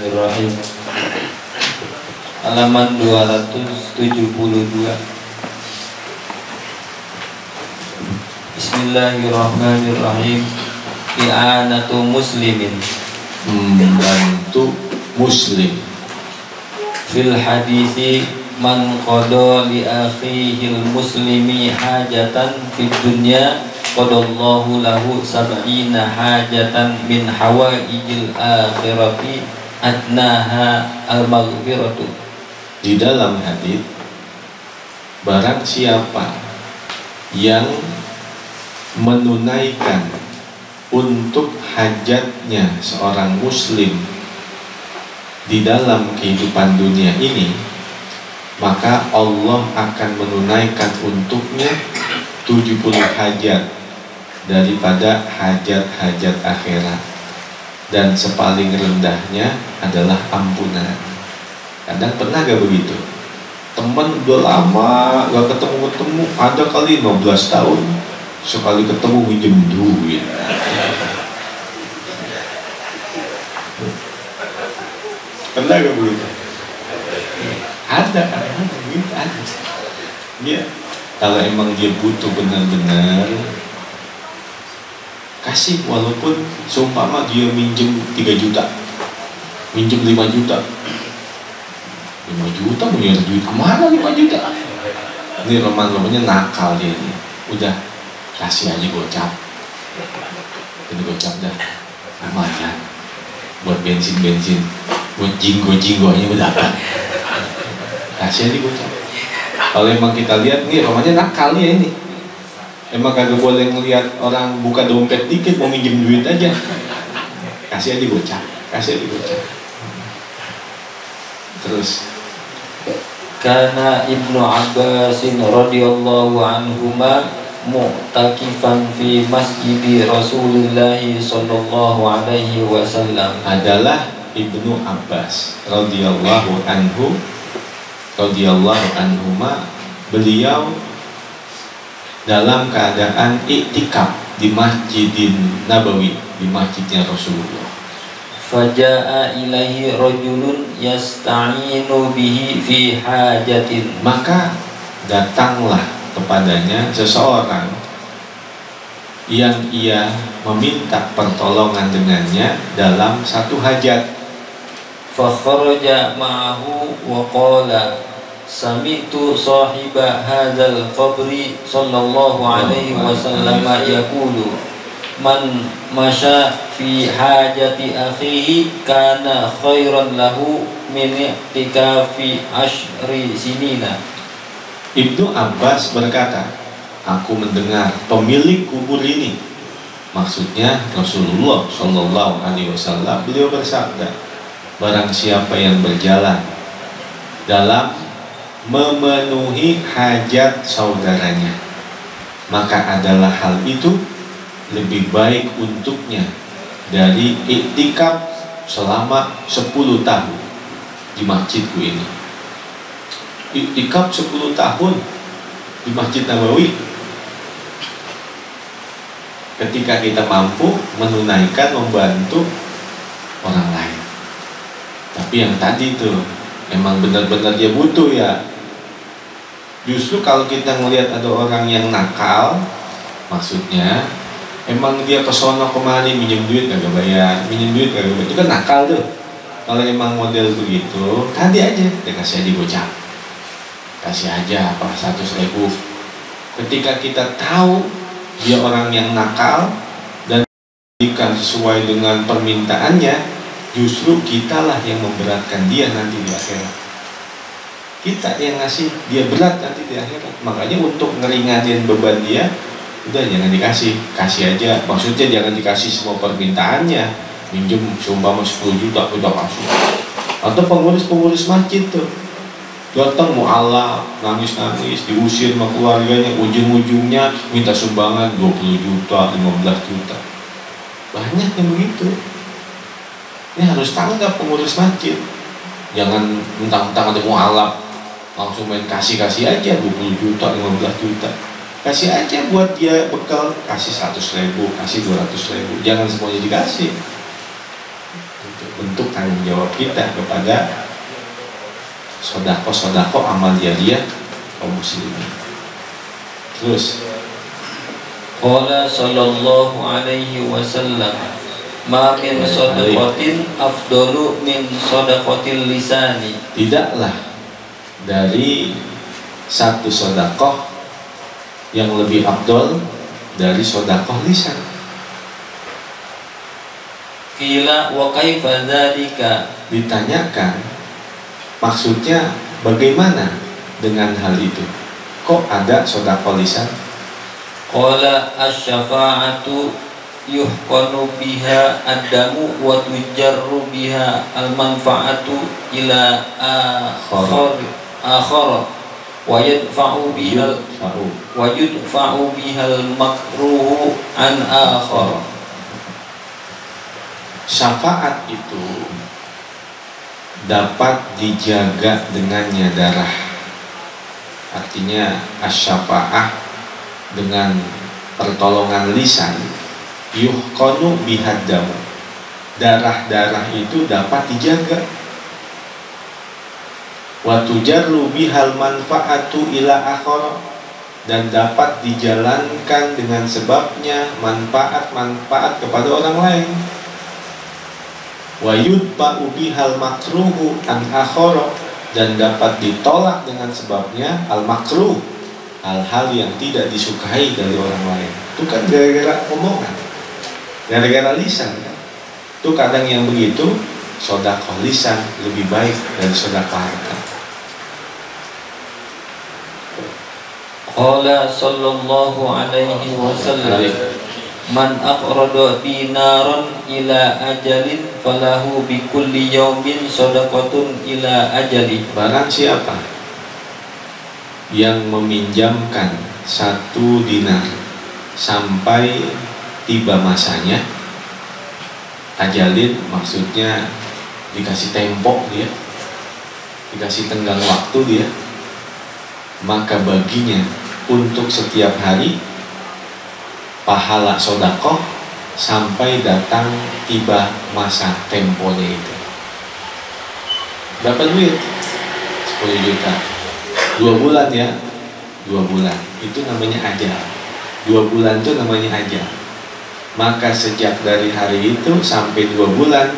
Bismillahirrahmanirrahim. Halaman 272. Bismillahirrahmanirrahim. I'anatu muslimin, membantu muslim. Fil hadithi man qada li akhihil muslimi hajatan fid dunya qadallahu lahu sab'ina hajatan min hawaijil akhirati adnaha al-maghfiratu. Di dalam hadis, barang siapa yang menunaikan untuk hajatnya seorang muslim di dalam kehidupan dunia ini, maka Allah akan menunaikan untuknya 70 hajat daripada hajat-hajat akhirat, dan sepaling rendahnya adalah ampunan. Kadang pernah gak begitu? Teman udah lama gak ketemu-ketemu, ada kali 15 tahun sekali ketemu minjem duit. Pernah gak begitu? Ada kan? Ada. Ya, kalau emang dia butuh benar-benar, kasih, walaupun seumpama dia minjem 3 juta, minjem 5 juta, 5 juta punya duit kemana 5 juta? Ini roman-romannya nakal dia nih. Udah, kasih aja gocap. Ini gocap dah, lumayan buat bensin-bensin, buat jinggo-jinggonya berdapat. Kasih aja gocap. Kalau emang kita lihat nih romannya nakal ya ini, emang kagak boleh ngelihat orang buka dompet dikit mau minjem duit aja, kasih aja gocap, kasih aja gocap. Terus Kana Ibnu Abbas radhiyallahu anhuma mu'takifan fi masjid Rasulullah sallallahu alaihi wasallam. Adalah Ibnu Abbas radhiyallahu anhuma, beliau dalam keadaan iktikaf di Masjidin Nabawi, di masjidnya Rasulullah. Faja'a ilaihi rajulun yasta'inu bihi fi hajatin. Maka datanglah kepadanya seseorang yang ia meminta pertolongan dengannya dalam satu hajat. Fa kharaja ma'ahu wa qala sami'tu sahiba hadzal qabri sallallahu alaihi wasallam yaqulu man masya fi hajati akhihi kana khairan lahu min i'tikafi ashri sinina. Ibnu Abbas berkata, aku mendengar pemilik kubur ini, maksudnya Rasulullah Shallallahu Alaihi Wasallam, beliau bersabda, barang siapa yang berjalan dalam memenuhi hajat saudaranya, maka adalah hal itu lebih baik untuknya dari iktikaf selama 10 tahun di masjidku ini. Iktikaf 10 tahun di Masjid Nabawi, ketika kita mampu menunaikan, membantu orang lain. Tapi yang tadi itu emang benar-benar dia butuh ya. Justru kalau kita ngelihat ada orang yang nakal, maksudnya emang dia kesono kemari minjem duit kagak bayar, minjem duit kagak bayar, itu kan nakal tuh. Kalau emang model begitu, tadi aja dia kasih aja gocap, kasih aja apa 100.000. Ketika kita tahu dia orang yang nakal dan diberikan sesuai dengan permintaannya, justru kitalah yang memberatkan dia nanti di akhirat. Kita yang ngasih dia berat nanti di akhirat. Makanya untuk ngeringanin beban dia, udah jangan dikasih, kasih aja. Maksudnya jangan dikasih semua permintaannya. Minjem seumpama 10 juta udah kasih. Atau pengurus masjid tuh datang mu'alaf, nangis-nangis, diusir sama keluarganya, ujung-ujungnya minta sumbangan 20 juta, 15 juta. Banyak yang begitu. Ini harus tanggap pengurus masjid. Jangan mentang-mentang ada mu'alaf langsung main kasih aja 20 juta, 15 juta. Kasih aja buat dia bekal, kasih 100.000, kasih 200.000. Jangan semuanya dikasih. untuk bentuk tanggung jawab kita kepada sodako amal jariah kaum muslimin. Terus Qala sallallahu alaihi wasallam, ma min sadaqatin afdalu min sadaqatil lisani. Tidaklah dari satu sodakoh yang lebih afdol dari sodakoh lisan. Qila wa kaifa dzalika? Ditanyakan, maksudnya bagaimana dengan hal itu? Kok ada sodakoh lisan? Qala asy-syafa'atu yuhqanu biha ad-damu wa tujarru biha al-manfa'atu ila akhar wa yadfa'u biha al-makruhu an akhar. Syafaat itu dapat dijaga dengannya darah. Artinya asy-syafa'ah dengan pertolongan lisan, yuhqanu bihaddamu, darah-darah itu dapat dijaga. Wa tujarru bihal manfaatu ila akhar, dan dapat dijalankan dengan sebabnya manfaat-manfaat kepada orang lain. Wa yudba'u bihal makruhu an akhar, dan dapat ditolak dengan sebabnya al makruh, hal-hal yang tidak disukai dari orang lain. Itu kan gara-gara omongan, gara-gara lisan kan? Itu kadang yang begitu, sodakoh lisan lebih baik dari sodakoh harta. Qala sallallahu alaihi wasallam, man aqrada dinaran ila ajalin falahu bi kulli yaumin sadaqatun ila ajali. Barang siapa yang meminjamkan 1 dinar sampai tiba masanya, ajalin maksudnya dikasih tempo dia, dikasih tenggang waktu dia, maka baginya untuk setiap hari pahala sodakoh sampai datang tiba masa temponya itu. Dapat duit 10 juta 2 bulan ya, 2 bulan itu namanya ajal. 2 bulan itu namanya ajal. Maka sejak dari hari itu sampai 2 bulan,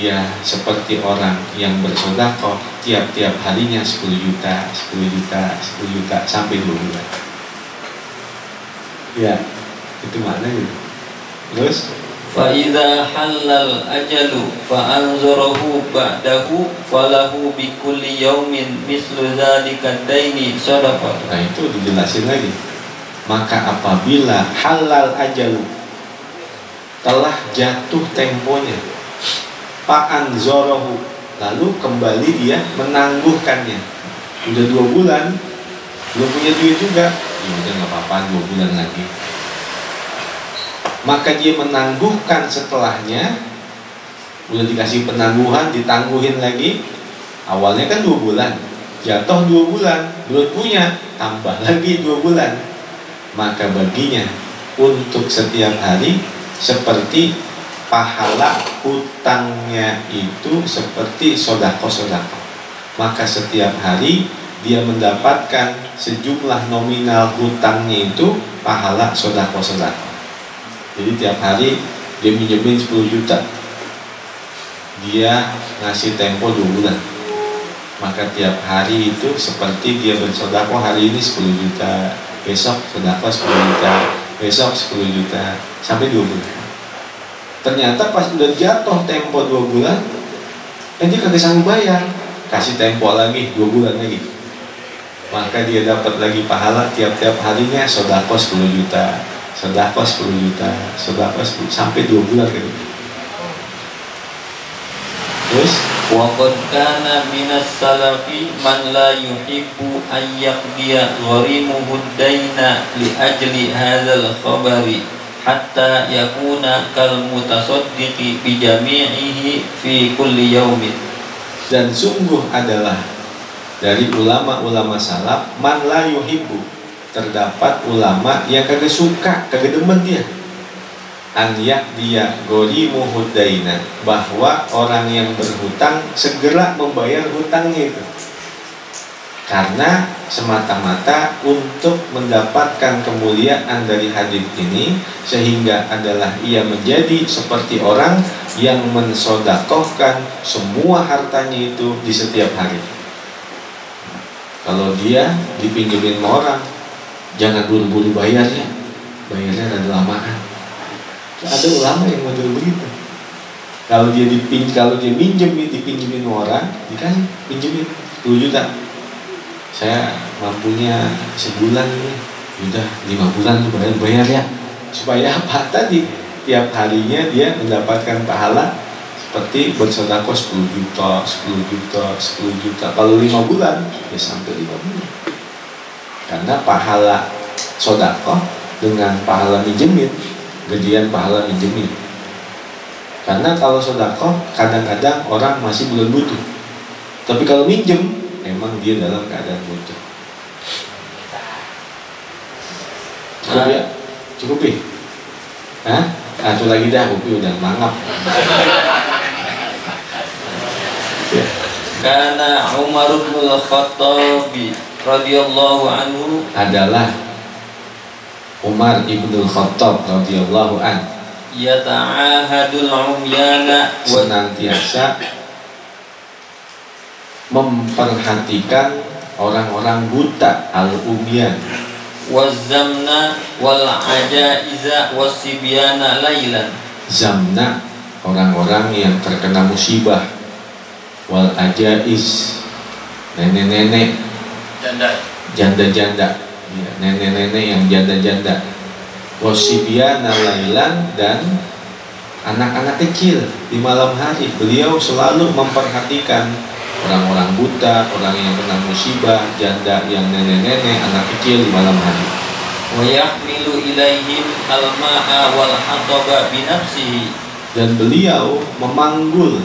dia seperti orang yang bersedekah tiap-tiap harinya 10 juta, 10 juta, 10 juta sampai 2 bulan. Ya, itu maknanya. Terus Fa'idha halal ajalu fa'anzurahu ba'dahu falahu bikulli yaumin mislu dzalika daini sadaqah. Nah itu dijelasin lagi. Maka apabila halal ajalu, telah jatuh temponya, fa'anzurahu, lalu kembali dia menangguhkannya. Udah 2 bulan belum punya duit juga, ya udah nggak apa-apa, 2 bulan lagi. Maka dia menangguhkan setelahnya, udah dikasih penangguhan, ditangguhin lagi. Awalnya kan 2 bulan, jatuh 2 bulan, belum punya, tambah lagi 2 bulan. Maka baginya untuk setiap hari seperti pahala hutangnya itu seperti sodako-sodako. Maka setiap hari dia mendapatkan sejumlah nominal hutangnya itu pahala sodako-sodako. Jadi tiap hari dia minjemin 10 juta, dia ngasih tempo 2 bulan. Maka tiap hari itu seperti dia bersedekah, hari ini 10 juta, besok sedekah 10 juta, besok 10 juta, sampai 2 bulan. Ternyata pas udah jatuh tempo 2 bulan, dia kagak sanggup bayar, kasih tempo lagi 2 bulan lagi. Maka dia dapat lagi pahala tiap-tiap harinya sedekah 10 juta, sedekah 10 juta, sedekah 10 sampai 2 bulan gitu. Terus Wa qad kana minas salafi man la yuhibbu an yaqdiya gharimuhu ad-daina li ajli hadzal khabari hatta yakuna kal mutasaddiqi bi jami'ihi fi kulli yaumin. dan sungguh adalah dari ulama-ulama salaf man la yuhibbu, terdapat ulama yang kagak suka, kagak demen dia an yaqdiya gharimuhu daina, bahwa orang yang berhutang segera membayar hutangnya itu, karena semata-mata untuk mendapatkan kemuliaan dari hadis ini, sehingga adalah ia menjadi seperti orang yang mensodakohkan semua hartanya itu di setiap hari. Kalau dia dipinjemin orang, jangan buru-buru bayarnya, bayarnya ada lamaan. Ada ulama yang model begitu. Kalau dia dipinjemin orang, dikasih pinjemin 10 juta. Saya mampunya sebulan ini, udah 5 bulan tuh bayar ya. Supaya apa tadi? Tiap harinya dia mendapatkan pahala seperti bersedekah 10 juta, 10 juta, 10 juta. Kalau 5 bulan, ya sampai 5 bulan. Karena pahala sedekah dengan pahala minjemin, gedean pahala minjemin. Karena kalau sedekah kadang-kadang orang masih belum butuh, tapi kalau minjem memang dia dalam keadaan butuh. Cukup ya? Cukup ya? Hah? Satu lagi dah, Upi udah mangap. Karena Umar bin Khattab radhiyallahu anhu adalah Umar ibnul Khattab radhiyallahu an, yata'ahadul umyana, senantiasa memperhatikan orang-orang buta, al-umyan, wazamna wal ajaiza wasibyana lailan. Zamna, orang-orang yang terkena musibah, wal ajaiz, nenek-nenek, janda-janda, ya, nenek-nenek yang janda-janda, wasibyana lailan, dan anak-anak kecil di malam hari. Beliau selalu memperhatikan orang-orang buta, orang yang kena musibah, janda yang nenek-nenek, anak kecil di malam hari. Wa yahmilu ilaihim al-ma'a wal hataba bi nafsihi, dan beliau memanggul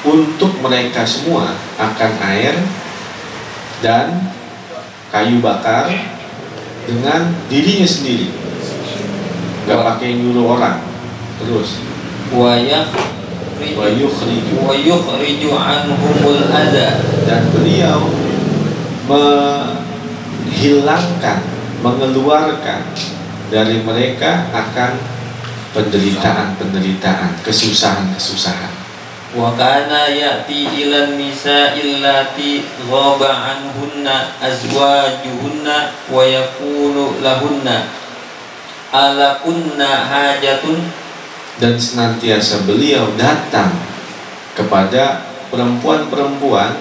untuk mereka semua akan air dan kayu bakar dengan dirinya sendiri, nggak pakai nyuruh orang. Terus wa yukhriju anhumul adha, dan beliau menghilangkan, mengeluarkan dari mereka akan penderitaan-penderitaan, kesusahan-kesusahan. Wa kana ya'ti ilan nisa illati ghaba anhunna azwajuhunna wa yaqulu lahunna ala kunna hajatun, dan senantiasa beliau datang kepada perempuan-perempuan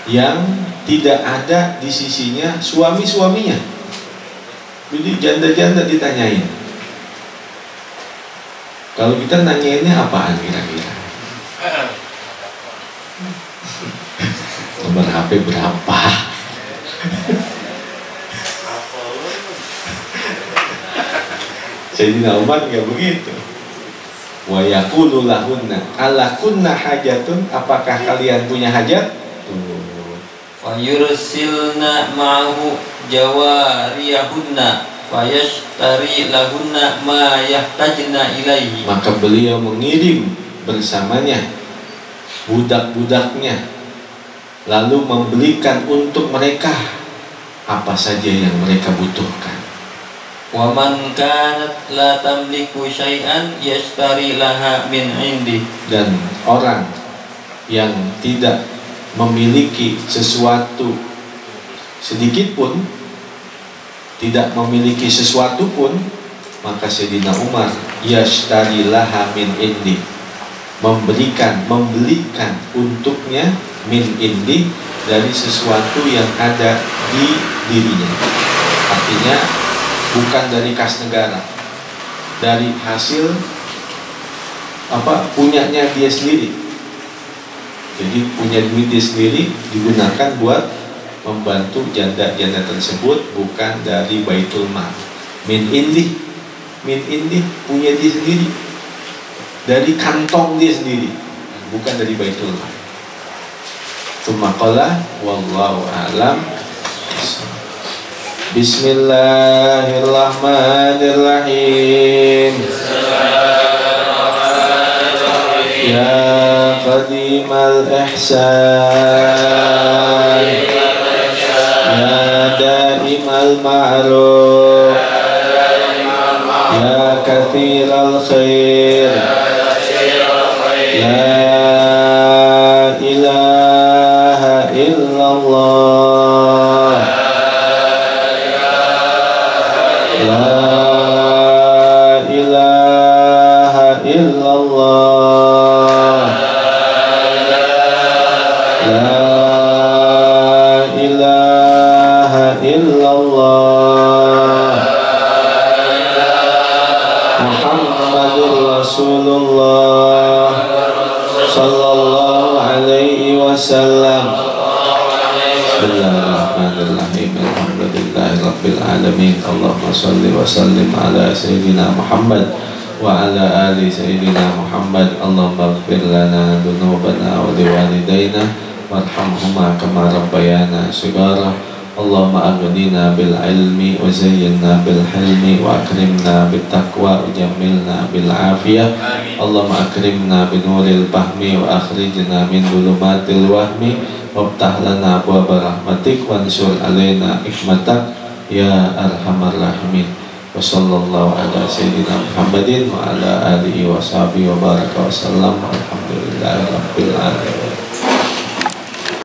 yang tidak ada di sisinya suami-suaminya. Jadi janda-janda ditanyain. Kalau kita nanyainnya apaan kira-kira? Nomor HP berapa? Sayyidina Umar nggak begitu. Wa yaqulu lahunna ala kunna hajatun, apakah kalian punya hajat? Fa yursilna ma'ahu jawariyahunna fayashtari lahunna ma yahtajna ilaihi, maka beliau mengirim bersamanya budak-budaknya, lalu membelikan untuk mereka apa saja yang mereka butuhkan. Wa man kanat la tamliku syai'an yashtari laha min indi, dan orang yang tidak memiliki sesuatu sedikit pun, tidak memiliki sesuatu pun, maka Sayyidina Umar yashtari laha min indi, membelikan untuknya min indi, dari sesuatu yang ada di dirinya. Artinya bukan dari kas negara, dari hasil punyanya dia sendiri. Jadi punya duit dia sendiri digunakan buat membantu janda-janda tersebut, bukan dari baitul mal. Min indi punya dia sendiri, dari kantong dia sendiri, bukan dari baitul mal. Tsumma qala wallahu a'lam. Bismillahirrahmanirrahim. يا قديم الإحسان يا دائم المعروف يا كثير الخير لا إله إلا الله لا إله إلا الله لا إله إلا الله محمد رسول الله صلى الله عليه وسلم. Bismillahirrahmanirrahim. Alhamdulillahi rabbil alamin. Allahumma salli wa sallim ala sayyidina Muhammad wa ala ali sayyidina Muhammad. Allahumma ighfir lana dhunubana wa liwalidayna warhamhuma kama rabbayana shighara. Allahumma aghnina bil ilmi wa zayyinna bil hilmi wa akrimna bit taqwa wa jammilna bil afiyah. Allahumma akrimna bi nuril fahmi wa akhrijna min dhulumatil wahmi waftah lana abwaaba rahmatik wansur alaina hikmatak ya arhamar rahimin. Wa sallallahu ala sayyidina Muhammadin wa ala alihi wa sahbihi wa baraka wa sallam. Alhamdulillahi rabbil alamin.